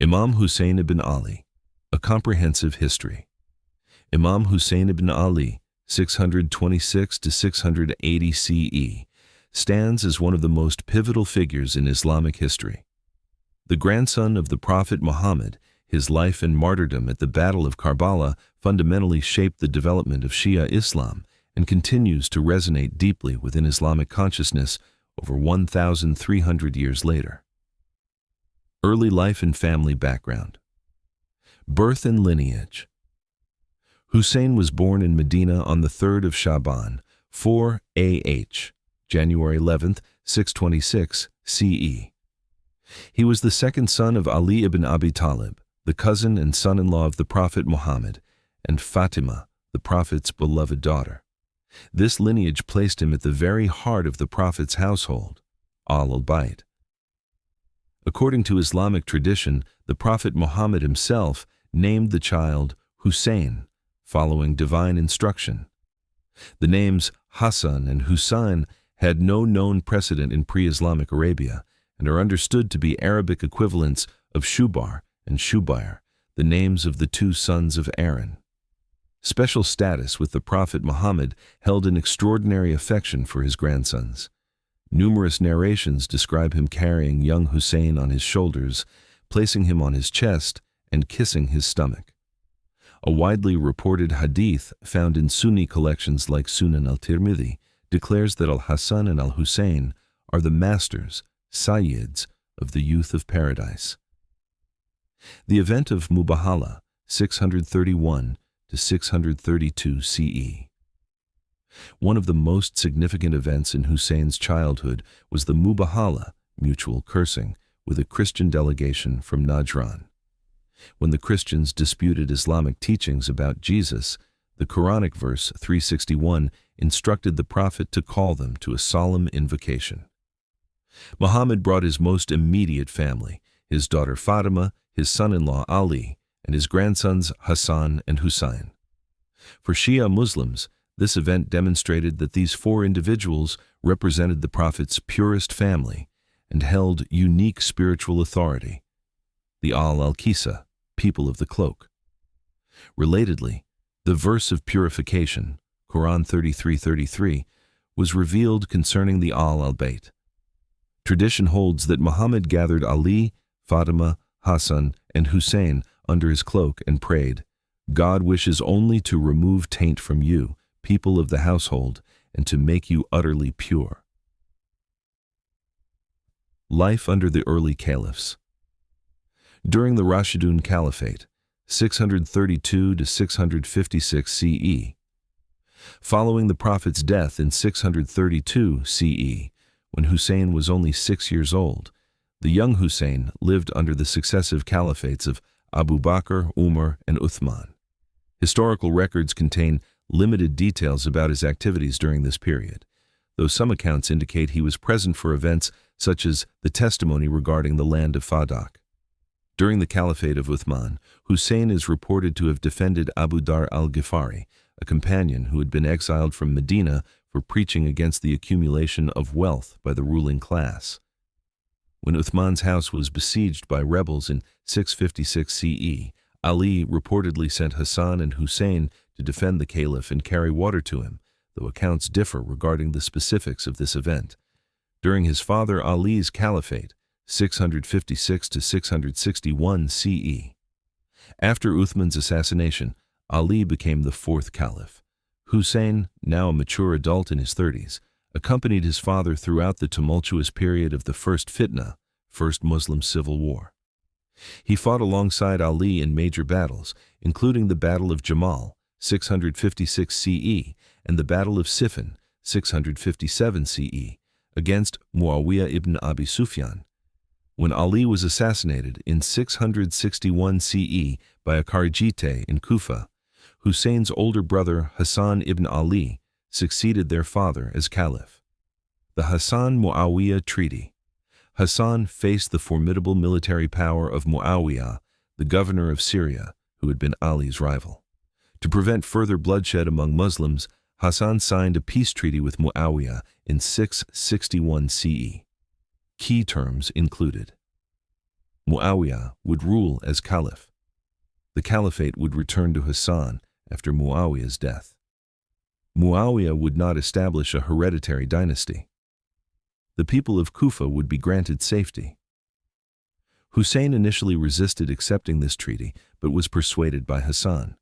Imam Husayn ibn Ali, A Comprehensive History. Imam Husayn ibn Ali, 626 to 680 CE, stands as one of the most pivotal figures in Islamic history. The grandson of the Prophet Muhammad, his life and martyrdom at the Battle of Karbala fundamentally shaped the development of Shia Islam and continues to resonate deeply within Islamic consciousness over 1,300 years later. Early life and family background. Birth and lineage. Husayn was born in Medina on the 3rd of Shaban, 4 AH, January 11, 626 CE. He was the second son of Ali ibn Abi Talib, the cousin and son-in-law of the Prophet Muhammad, and Fatima, the Prophet's beloved daughter. This lineage placed him at the very heart of the Prophet's household, al-Bayt. According to Islamic tradition, the Prophet Muhammad himself named the child Husayn, following divine instruction. The names Hassan and Husayn had no known precedent in pre-Islamic Arabia and are understood to be Arabic equivalents of Shubar and Shubair, the names of the two sons of Aaron. Special status with the Prophet Muhammad held an extraordinary affection for his grandsons. Numerous narrations describe him carrying young Husayn on his shoulders, placing him on his chest, and kissing his stomach. A widely reported hadith found in Sunni collections like Sunan al-Tirmidhi declares that al-Hassan and al-Husayn are the masters, sayyids, of the youth of paradise. The event of Mubahala, 631 to 632 CE. One of the most significant events in Husayn's childhood was the Mubahala, mutual cursing, with a Christian delegation from Najran. When the Christians disputed Islamic teachings about Jesus, the Quranic verse 361 instructed the Prophet to call them to a solemn invocation. Muhammad brought his most immediate family, his daughter Fatima, his son-in-law Ali, and his grandsons Hassan and Husayn. For Shia Muslims, this event demonstrated that these four individuals represented the Prophet's purest family and held unique spiritual authority, the al-Kisa, people of the cloak. Relatedly, the verse of purification, Quran 33:33, was revealed concerning the al-Bayt. Tradition holds that Muhammad gathered Ali, Fatima, Hassan, and Husayn under his cloak and prayed, "God wishes only to remove taint from you, people of the household, and to make you utterly pure." Life under the early caliphs. During the Rashidun Caliphate, 632 to 656 CE. Following the Prophet's death in 632 CE, when Husayn was only 6 years old, the young Husayn lived under the successive caliphates of Abu Bakr, Umar, and Uthman. Historical records contain limited details about his activities during this period, though some accounts indicate he was present for events such as the testimony regarding the land of Fadak. During the Caliphate of Uthman, Husayn is reported to have defended Abu Dar al-Ghifari, a companion who had been exiled from Medina for preaching against the accumulation of wealth by the ruling class. When Uthman's house was besieged by rebels in 656 CE, Ali reportedly sent Hassan and Husayn to defend the caliph and carry water to him, though accounts differ regarding the specifics of this event. During his father Ali's caliphate, 656 to 661 CE. After Uthman's assassination, Ali became the fourth caliph. Husayn, now a mature adult in his 30s, accompanied his father throughout the tumultuous period of the First Fitna, First Muslim Civil War. He fought alongside Ali in major battles, including the Battle of Jamal, 656 CE, and the Battle of Siffin, 657 CE, against Muawiyah ibn Abi Sufyan. When Ali was assassinated in 661 CE by a Kharijite in Kufa, Husayn's older brother Hassan ibn Ali succeeded their father as caliph. The Hassan-Muawiyah Treaty. Hassan faced the formidable military power of Muawiyah, the governor of Syria, who had been Ali's rival. To prevent further bloodshed among Muslims, Hassan signed a peace treaty with Muawiyah in 661 CE. Key terms included: Muawiyah would rule as caliph. The caliphate would return to Hassan after Muawiyah's death. Muawiyah would not establish a hereditary dynasty. The people of Kufa would be granted safety. Husayn initially resisted accepting this treaty, but was persuaded by Hassan.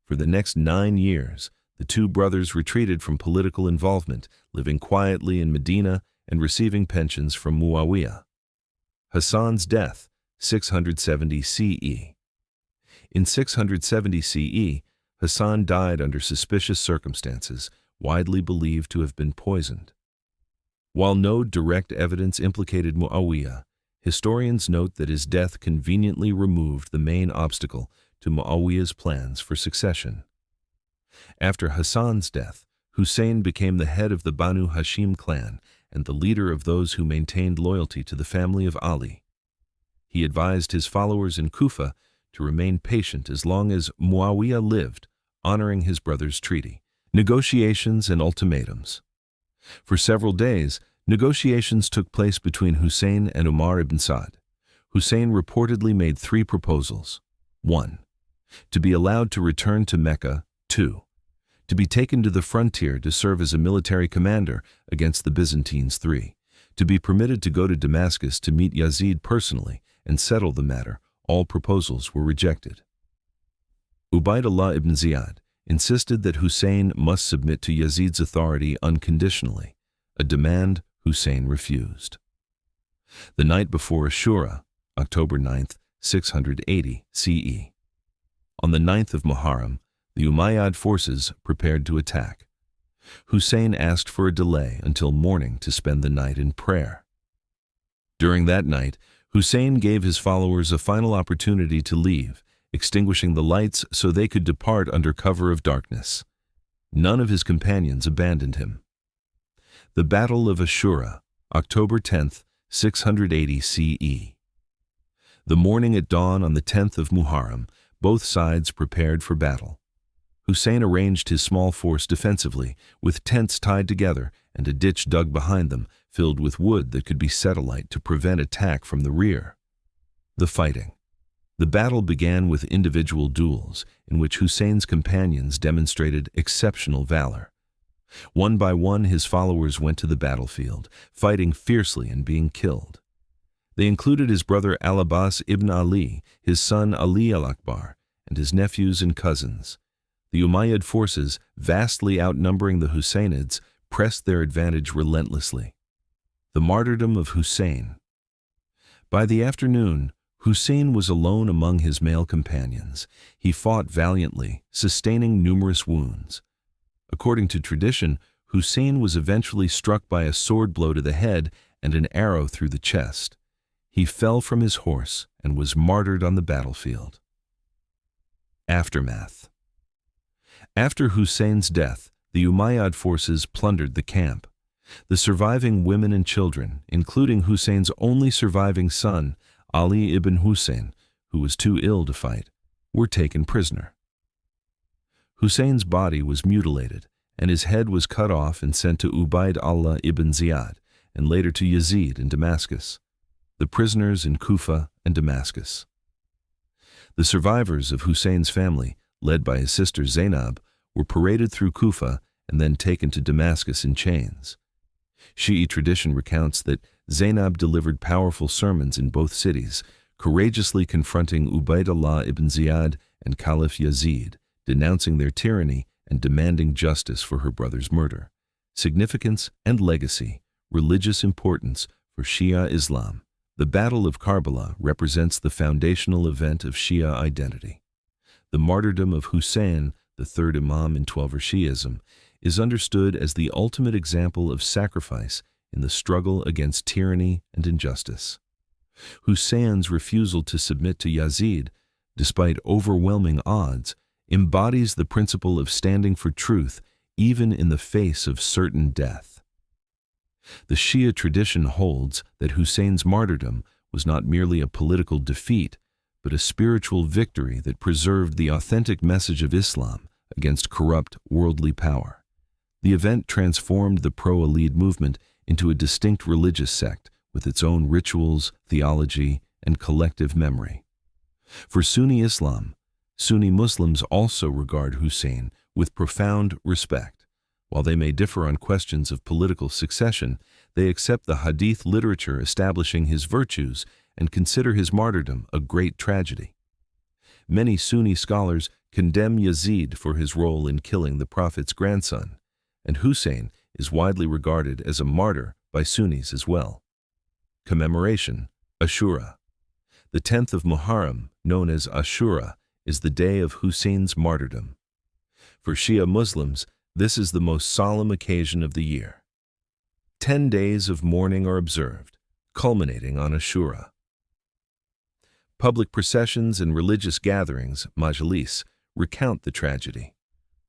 For the next 9 years, the two brothers retreated from political involvement, living quietly in Medina and receiving pensions from Muawiyah. Hassan's death, 670 CE. In 670 CE, Hassan died under suspicious circumstances, widely believed to have been poisoned. While no direct evidence implicated Muawiyah, historians note that his death conveniently removed the main obstacle to Muawiyah's plans for succession. After Hassan's death, Husayn became the head of the Banu Hashim clan and the leader of those who maintained loyalty to the family of Ali. He advised his followers in Kufa to remain patient as long as Muawiyah lived, honoring his brother's treaty. Negotiations and ultimatums. For several days, negotiations took place between Husayn and Umar ibn Sa'd. Husayn reportedly made 3 proposals. 1. To be allowed to return to Mecca. 2. To be taken to the frontier to serve as a military commander against the Byzantines. 3. To be permitted to go to Damascus to meet Yazid personally and settle the matter. All proposals were rejected. Ubaydullah ibn Ziyad insisted that Husayn must submit to Yazid's authority unconditionally, a demand Husayn refused. The night before Ashura, October 9, 680 CE. On the 9th of Muharram, the Umayyad forces prepared to attack. Husayn asked for a delay until morning to spend the night in prayer. During that night, Husayn gave his followers a final opportunity to leave, extinguishing the lights so they could depart under cover of darkness. None of his companions abandoned him. The Battle of Ashura, October 10, 680 CE. The morning at dawn on the 10th of Muharram, both sides prepared for battle. Husayn arranged his small force defensively, with tents tied together and a ditch dug behind them, filled with wood that could be set alight to prevent attack from the rear. The fighting. The battle began with individual duels, in which Husayn's companions demonstrated exceptional valor. One by one, his followers went to the battlefield, fighting fiercely and being killed. They included his brother Al-Abbas ibn Ali, his son Ali al-Akbar, and his nephews and cousins. The Umayyad forces, vastly outnumbering the Husaynids, pressed their advantage relentlessly. The martyrdom of Husayn. By the afternoon, Husayn was alone among his male companions. He fought valiantly, sustaining numerous wounds. According to tradition, Husayn was eventually struck by a sword blow to the head and an arrow through the chest. He fell from his horse and was martyred on the battlefield. Aftermath. After Husayn's death, the Umayyad forces plundered the camp. The surviving women and children, including Husayn's only surviving son, Ali ibn Husayn, who was too ill to fight, were taken prisoner. Husayn's body was mutilated, and his head was cut off and sent to Ubaydullah ibn Ziyad, and later to Yazid in Damascus. The prisoners in Kufa and Damascus. The survivors of Husayn's family, led by his sister Zainab, were paraded through Kufa and then taken to Damascus in chains. Shi'i tradition recounts that Zainab delivered powerful sermons in both cities, courageously confronting Ubaydullah ibn Ziyad and Caliph Yazid, denouncing their tyranny and demanding justice for her brother's murder. Significance and legacy, religious importance for Shia Islam. The Battle of Karbala represents the foundational event of Shia identity. The martyrdom of Husayn, the third imam in Twelver Shi'ism, is understood as the ultimate example of sacrifice in the struggle against tyranny and injustice. Husayn's refusal to submit to Yazid, despite overwhelming odds, embodies the principle of standing for truth even in the face of certain death. The Shia tradition holds that Husayn's martyrdom was not merely a political defeat, but a spiritual victory that preserved the authentic message of Islam against corrupt worldly power. The event transformed the pro-Alid movement into a distinct religious sect with its own rituals, theology, and collective memory. For Sunni Islam, Sunni Muslims also regard Husayn with profound respect. While they may differ on questions of political succession, they accept the hadith literature establishing his virtues and consider his martyrdom a great tragedy. Many Sunni scholars condemn Yazid for his role in killing the Prophet's grandson, and Husayn is widely regarded as a martyr by Sunnis as well. Commemoration, Ashura. The 10th of Muharram, known as Ashura, is the day of Husayn's martyrdom. For Shia Muslims, this is the most solemn occasion of the year. 10 days of mourning are observed, culminating on Ashura. Public processions and religious gatherings, majlis, recount the tragedy.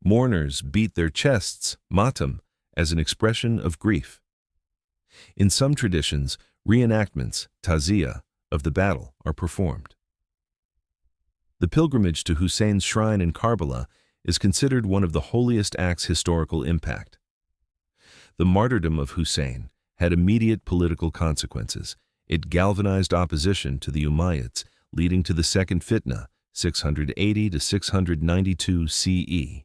Mourners beat their chests, matam, as an expression of grief. In some traditions, reenactments, taziyah, of the battle are performed. The pilgrimage to Husayn's shrine in Karbala is considered one of the holiest acts' historical impact. The martyrdom of Husayn had immediate political consequences. It galvanized opposition to the Umayyads, leading to the Second Fitna, 680 to 692 CE,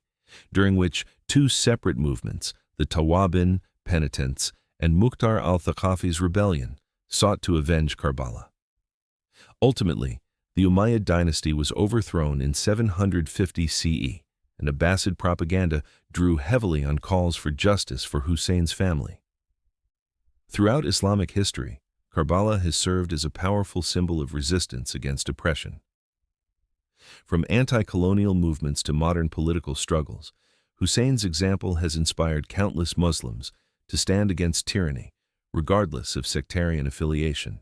during which two separate movements, the Tawabin, penitents, and Mukhtar al-Thaqafi's rebellion, sought to avenge Karbala. Ultimately, the Umayyad dynasty was overthrown in 750 CE, and Abbasid propaganda drew heavily on calls for justice for Husayn's family. Throughout Islamic history, Karbala has served as a powerful symbol of resistance against oppression. From anti-colonial movements to modern political struggles, Husayn's example has inspired countless Muslims to stand against tyranny, regardless of sectarian affiliation.